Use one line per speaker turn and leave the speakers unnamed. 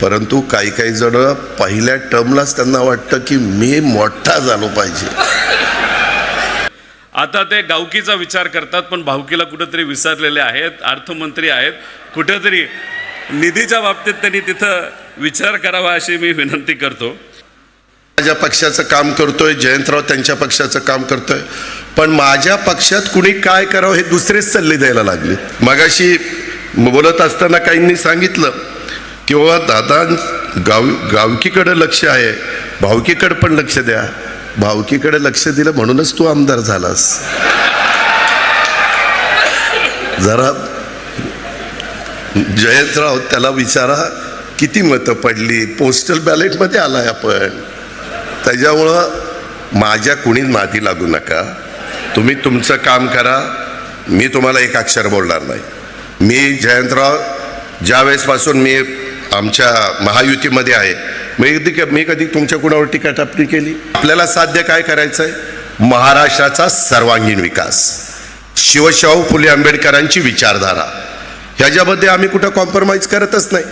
परंतु काही काही जण पहिल्या टर्मलाच त्यांना वाटतं की मी मोठा झालो पाहिजे.
आता ते गावकीचा विचार करतात, पण भावकीला कुठेतरी विसरलेले आहेत. अर्थमंत्री आहेत, कुठेतरी निधीच्या बाबतीत त्यांनी तिथं विचार करावा अशी मी विनंती करतो.
माझ्या पक्षाचं काम करतोय, जयंतराव त्यांच्या पक्षाचं काम करतोय, पण माझ्या पक्षात कुणी काय करावं हे दुसरेच सल्ले द्यायला लागले. मगाशी बोलत असताना काहींनी सांगितलं की बाबा दादा गावकीकडे लक्ष आहे, भावकीकडे पण लक्ष द्या. भावकीकडे लक्ष दिलं म्हणूनच तू आमदार झालास. जरा जयंतराव त्याला विचारा किती मतं पडली, पोस्टल बॅलेटमध्ये आलाय आपण. त्याच्यामुळं माझ्या कुणी माती लागू नका. तुम्ही तुमचं काम करा, मी तुम्हाला एक अक्षर बोलणार नाही. मी जयंतराव ज्यावेळेसपासून मी आमच्या महायुतीमध्ये आहे, मी कधी तुमच्या कुणावर टीका टिप्पणी केली? आपल्याला साध्य काय करायचं आहे? महाराष्ट्राचा सर्वांगीण विकास, शिवशाहू फुले आंबेडकरांची विचारधारा, ह्याच्यामध्ये आम्ही कुठं कॉम्प्रोमाइज करतच नाही.